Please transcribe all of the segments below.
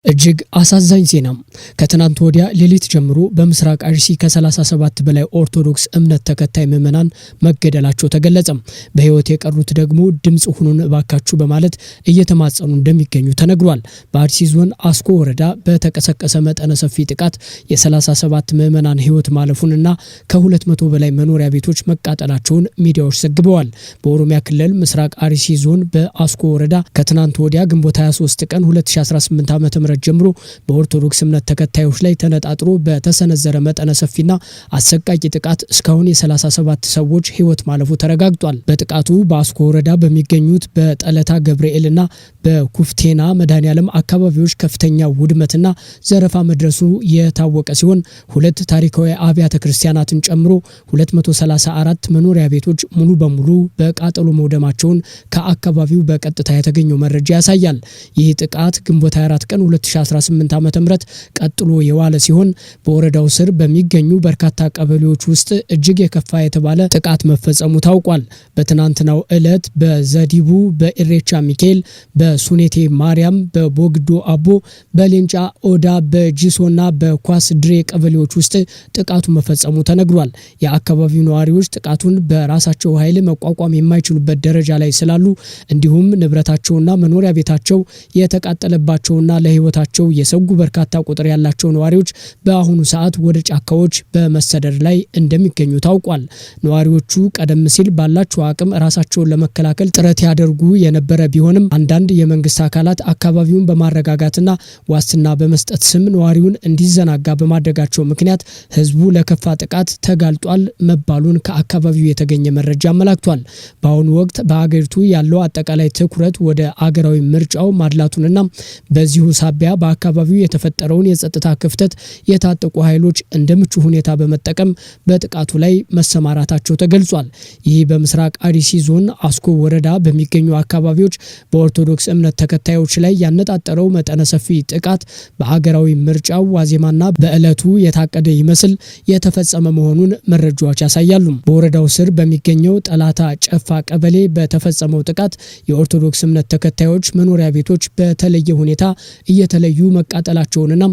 እጅግ አሳዛኝ ዜና ከትናንት ወዲያ ሌሊት ጀምሮ በምስራቅ አርሲ ከ37 በላይ ኦርቶዶክስ እምነት ተከታይ ምዕመናን መገደላቸው ተገለጸ። በህይወት የቀሩት ደግሞ ድምጽ ሁኑን እባካችሁ በማለት እየተማጸኑ እንደሚገኙ ተነግሯል። በአርሲ ዞን አስኮ ወረዳ በተቀሰቀሰ መጠነ ሰፊ ጥቃት የ37 ምዕመናን ህይወት ማለፉንና ከ200 በላይ መኖሪያ ቤቶች መቃጠላቸውን ሚዲያዎች ዘግበዋል። በኦሮሚያ ክልል ምስራቅ አርሲ ዞን በአስኮ ወረዳ ከትናንት ወዲያ ግንቦት 23 ቀን 2018 ዓ.ም ጀምሮ በኦርቶዶክስ እምነት ተከታዮች ላይ ተነጣጥሮ በተሰነዘረ መጠነ ሰፊና አሰቃቂ ጥቃት እስካሁን የ37 ሰዎች ህይወት ማለፉ ተረጋግጧል። በጥቃቱ በአስኮ ወረዳ በሚገኙት በጠለታ ገብርኤልና በኩፍቴና መድኃኔዓለም አካባቢዎች ከፍተኛ ውድመትና ዘረፋ መድረሱ የታወቀ ሲሆን ሁለት ታሪካዊ አብያተ ክርስቲያናትን ጨምሮ 234 መኖሪያ ቤቶች ሙሉ በሙሉ በቃጠሎ መውደማቸውን ከአካባቢው በቀጥታ የተገኘው መረጃ ያሳያል። ይህ ጥቃት ግንቦት 24 ቀን 2018 ዓ.ም ቀጥሎ የዋለ ሲሆን በወረዳው ስር በሚገኙ በርካታ ቀበሌዎች ውስጥ እጅግ የከፋ የተባለ ጥቃት መፈጸሙ ታውቋል። በትናንትናው ዕለት በዘዲቡ፣ በኢሬቻ ሚካኤል፣ በሱኔቴ ማርያም፣ በቦግዶ አቦ፣ በሌንጫ ኦዳ፣ በጂሶና በኳስ ድሬ ቀበሌዎች ውስጥ ጥቃቱ መፈጸሙ ተነግሯል። የአካባቢው ነዋሪዎች ጥቃቱን በራሳቸው ኃይል መቋቋም የማይችሉበት ደረጃ ላይ ስላሉ እንዲሁም ንብረታቸውና መኖሪያ ቤታቸው የተቃጠለባቸውና ለህይወታቸው የሰጉ በርካታ ቁጥር ያላቸው ነዋሪዎች በአሁኑ ሰዓት ወደ ጫካዎች በመሰደድ ላይ እንደሚገኙ ታውቋል። ነዋሪዎቹ ቀደም ሲል ባላቸው አቅም ራሳቸውን ለመከላከል ጥረት ያደርጉ የነበረ ቢሆንም አንዳንድ የመንግስት አካላት አካባቢውን በማረጋጋትና ዋስትና በመስጠት ስም ነዋሪውን እንዲዘናጋ በማድረጋቸው ምክንያት ህዝቡ ለከፋ ጥቃት ተጋልጧል መባሉን ከአካባቢው የተገኘ መረጃ አመላክቷል። በአሁኑ ወቅት በአገሪቱ ያለው አጠቃላይ ትኩረት ወደ አገራዊ ምርጫው ማድላቱንና በዚሁ ሳቢያ በአካባቢው የተፈጠረውን የጸጥታ ክፍተት የታጠቁ ኃይሎች እንደምቹ ሁኔታ በመጠቀም በጥቃቱ ላይ መሰማራታቸው ተገልጿል። ይህ በምስራቅ አርሲ ዞን አስኮ ወረዳ በሚገኙ አካባቢዎች በኦርቶዶክስ እምነት ተከታዮች ላይ ያነጣጠረው መጠነ ሰፊ ጥቃት በሀገራዊ ምርጫው ዋዜማና በዕለቱ የታቀደ ይመስል የተፈጸመ መሆኑን መረጃዎች ያሳያሉ። በወረዳው ስር በሚገኘው ጠላታ ጨፋ ቀበሌ በተፈጸመው ጥቃት የኦርቶዶክስ እምነት ተከታዮች መኖሪያ ቤቶች በተለየ ሁኔታ እየተለዩ መቃጠላቸውንና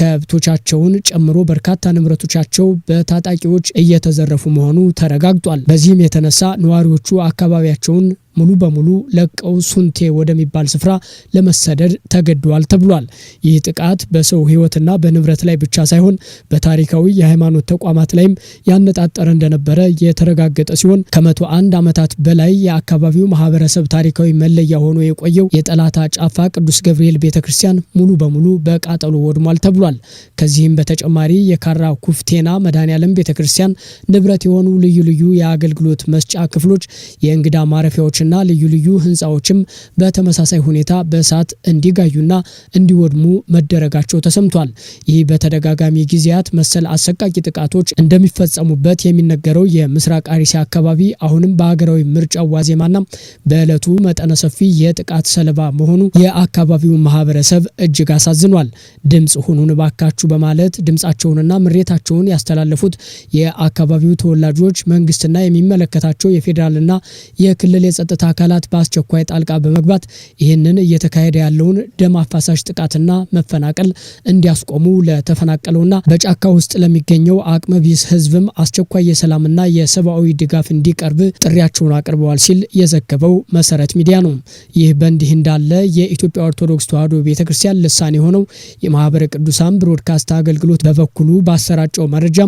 ከብቶቻቸውን ጨምሮ በርካታ ንብረቶቻቸው በታጣቂዎች እየተዘረፉ መሆኑ ተረጋግጧል። በዚህም የተነሳ ነዋሪዎቹ አካባቢያቸውን ሙሉ በሙሉ ለቀው ሱንቴ ወደሚባል ስፍራ ለመሰደድ ተገደዋል ተብሏል። ይህ ጥቃት በሰው ህይወትና በንብረት ላይ ብቻ ሳይሆን በታሪካዊ የሃይማኖት ተቋማት ላይም ያነጣጠረ እንደነበረ የተረጋገጠ ሲሆን ከ101 ዓመታት በላይ የአካባቢው ማህበረሰብ ታሪካዊ መለያ ሆኖ የቆየው የጠላታ ጫፋ ቅዱስ ገብርኤል ቤተክርስቲያን ሙሉ በሙሉ በቃጠሎ ወድሟል ተብሏል። ከዚህም በተጨማሪ የካራ ኩፍቴና መድኃኔዓለም ቤተክርስቲያን ንብረት የሆኑ ልዩ ልዩ የአገልግሎት መስጫ ክፍሎች፣ የእንግዳ ማረፊያዎች እና ልዩ ልዩ ህንጻዎችም በተመሳሳይ ሁኔታ በእሳት እንዲጋዩና እንዲወድሙ መደረጋቸው ተሰምቷል። ይህ በተደጋጋሚ ጊዜያት መሰል አሰቃቂ ጥቃቶች እንደሚፈጸሙበት የሚነገረው የምስራቅ አርሲ አካባቢ አሁንም በሀገራዊ ምርጫው ዋዜማና በዕለቱ መጠነ ሰፊ የጥቃት ሰለባ መሆኑ የአካባቢው ማህበረሰብ እጅግ አሳዝኗል። ድምጽ ሁኑን እባካችሁ በማለት ድምጻቸውንና ምሬታቸውን ያስተላለፉት የአካባቢው ተወላጆች መንግስትና የሚመለከታቸው የፌዴራልና የክልል የጸጥታ አካላት በአስቸኳይ ጣልቃ በመግባት ይህንን እየተካሄደ ያለውን ደም አፋሳሽ ጥቃትና መፈናቀል እንዲያስቆሙ ለተፈናቀለውና በጫካ ውስጥ ለሚገኘው አቅመ ቢስ ህዝብም አስቸኳይ የሰላምና የሰብአዊ ድጋፍ እንዲቀርብ ጥሪያቸውን አቅርበዋል ሲል የዘገበው መሰረት ሚዲያ ነው። ይህ በእንዲህ እንዳለ የኢትዮጵያ ኦርቶዶክስ ተዋሕዶ ቤተክርስቲያን ልሳን የሆነው የማህበረ ቅዱሳን ብሮድካስት አገልግሎት በበኩሉ ባሰራጨው መረጃ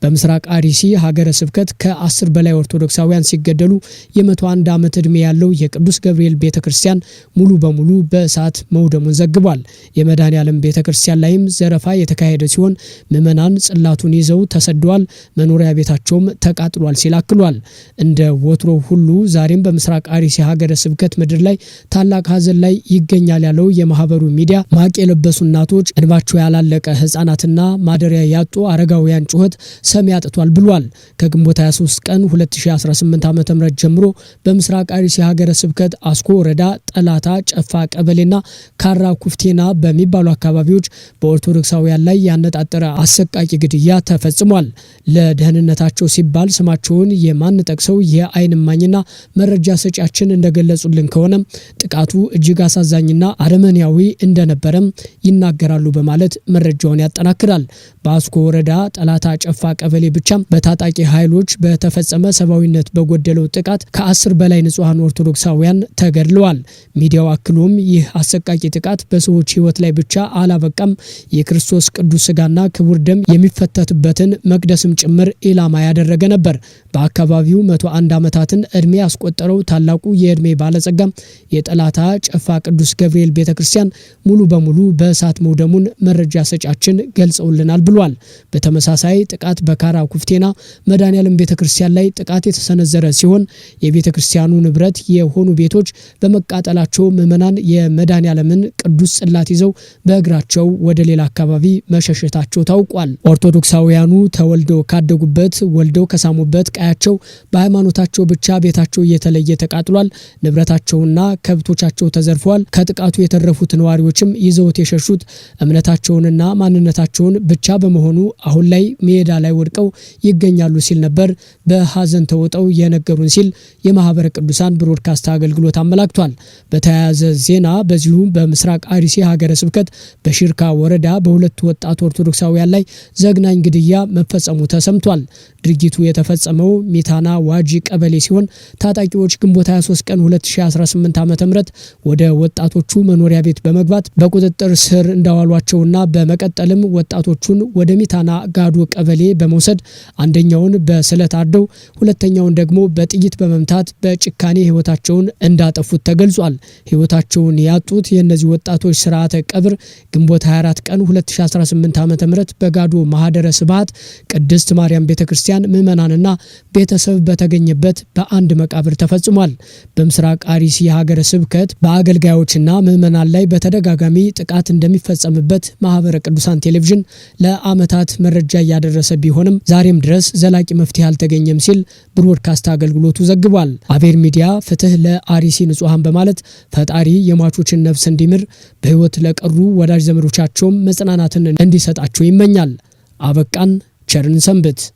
በምስራቅ አርሲ ሀገረ ስብከት ከ10 በላይ ኦርቶዶክሳውያን ሲገደሉ የ101 ዓመት ዕድሜ ያለው የቅዱስ ገብርኤል ቤተክርስቲያን ሙሉ በሙሉ በእሳት መውደሙን ዘግቧል። የመድኃኔዓለም ቤተክርስቲያን ላይም ዘረፋ የተካሄደ ሲሆን ምዕመናን ጽላቱን ይዘው ተሰደዋል፣ መኖሪያ ቤታቸውም ተቃጥሏል ሲል አክሏል። እንደ ወትሮ ሁሉ ዛሬም በምስራቅ አርሲ ሀገረ ስብከት ምድር ላይ ታላቅ ሀዘን ላይ ይገኛል ያለው የማህበሩ ሚዲያ ማቅ የለበሱ እናቶች፣ እንባቸው ያላለቀ ህፃናትና ማደሪያ ያጡ አረጋውያን ጩኸት ሰሚ አጥቷል ብሏል። ከግንቦት 23 ቀን 2018 ዓ.ም ጀምሮ በምስራቅ አርሲ ሀገረ ስብከት አስኮ ወረዳ ጠላታ ጨፋ ቀበሌና ካራ ኩፍቴና በሚባሉ አካባቢዎች በኦርቶዶክሳውያን ላይ ያነጣጠረ አሰቃቂ ግድያ ተፈጽሟል። ለደህንነታቸው ሲባል ስማቸውን የማንጠቅሰው የአይን እማኝና መረጃ ሰጪያችን እንደገለጹልን ከሆነ ጥቃቱ እጅግ አሳዛኝና አረመኔያዊ እንደነበረም ይናገራሉ በማለት መረጃውን ያጠናክራል። በአስኮ ወረዳ ጠላታ ጨፋ ቀበሌ ብቻ በታጣቂ ኃይሎች በተፈጸመ ሰብአዊነት በጎደለው ጥቃት ከ10 በላይ ንጹሃን ኦርቶዶክሳውያን ተገድለዋል። ሚዲያው አክሎም ይህ አሰቃቂ ጥቃት በሰዎች ሕይወት ላይ ብቻ አላበቃም፣ የክርስቶስ ቅዱስ ስጋና ክቡር ደም የሚፈተትበትን መቅደስም ጭምር ኢላማ ያደረገ ነበር። በአካባቢው 101 ዓመታትን እድሜ ያስቆጠረው ታላቁ የእድሜ ባለጸጋ የጠላታ ጨፋ ቅዱስ ገብርኤል ቤተክርስቲያን ሙሉ በሙሉ በእሳት መውደሙን መረጃ ሰጫችን ገልጸውልናል ብሏል። በተመሳሳይ ጥቃት በካራ ኩፍቴና መድኃኔዓለም ቤተክርስቲያን ላይ ጥቃት የተሰነዘረ ሲሆን የቤተክርስቲያኑ ንብረት የሆኑ ቤቶች በመቃጠላቸው ምዕመናን የመድኃኔዓለምን ቅዱስ ጽላት ይዘው በእግራቸው ወደ ሌላ አካባቢ መሸሸታቸው ታውቋል። ኦርቶዶክሳውያኑ ተወልደው ካደጉበት ወልደው ከሳሙበት ቀያቸው በሃይማኖታቸው ብቻ ቤታቸው እየተለየ ተቃጥሏል። ንብረታቸውና ከብቶቻቸው ተዘርፈዋል። ከጥቃቱ የተረፉት ነዋሪዎችም ይዘውት የሸሹት እምነታቸውንና ማንነታቸውን ብቻ በመሆኑ አሁን ላይ ሜዳ ላይ ወድቀው ይገኛሉ ሲል ነበር በሐዘን ተውጠው የነገሩን ሲል የማህበረ ቅዱሳን ብሮድካስት አገልግሎት አመላክቷል። በተያያዘ ዜና በዚሁ በምስራቅ አርሲ ሀገረ ስብከት በሽርካ ወረዳ በሁለት ወጣት ኦርቶዶክሳውያን ላይ ዘግናኝ ግድያ መፈጸሙ ተሰምቷል። ድርጊቱ የተፈጸመው ሚታና ዋጂ ቀበሌ ሲሆን ታጣቂዎች ግንቦት 23 ቀን 2018 ዓ.ም ወደ ወጣቶቹ መኖሪያ ቤት በመግባት በቁጥጥር ስር እንዳዋሏቸውና በመቀጠልም ወጣቶቹን ወደ ሚታና ጋዶ ቀበሌ በመውሰድ አንደኛውን በስለት አርደው ሁለተኛውን ደግሞ በጥይት በመምታት በጭካኔ ህይወታቸውን እንዳጠፉት ተገልጿል። ህይወታቸውን ያጡት የእነዚህ ወጣቶች ስርዓተ ቀብር ግንቦት 24 ቀን 2018 ዓ.ም በጋዶ ማህደረ ስብሐት ቅድስት ማርያም ቤተክርስቲያን ምዕመናንና ቤተሰብ በተገኘበት በአንድ መቃብር ተፈጽሟል። በምስራቅ አርሲ ሀገረ ስብከት በአገልጋዮችና ምዕመናን ላይ በተደጋጋሚ ጥቃት እንደሚፈጸምበት ማህበረ ቅዱሳን ቴሌቪዥን ለአመታት መረጃ እያደረሰ ቢሆንም ዛሬም ድረስ ዘላቂ መፍትሄ አልተገኘም ሲል ብሮድካስት አገልግሎቱ ዘግቧል። አቤል ሚዲያ ፍትህ ለአርሲ ንጹሃን በማለት ፈጣሪ የሟቾችን ነፍስ እንዲምር በህይወት ለቀሩ ወዳጅ ዘመዶቻቸውም መጽናናትን እንዲሰጣቸው ይመኛል። አበቃን። ቸርን ሰንብት።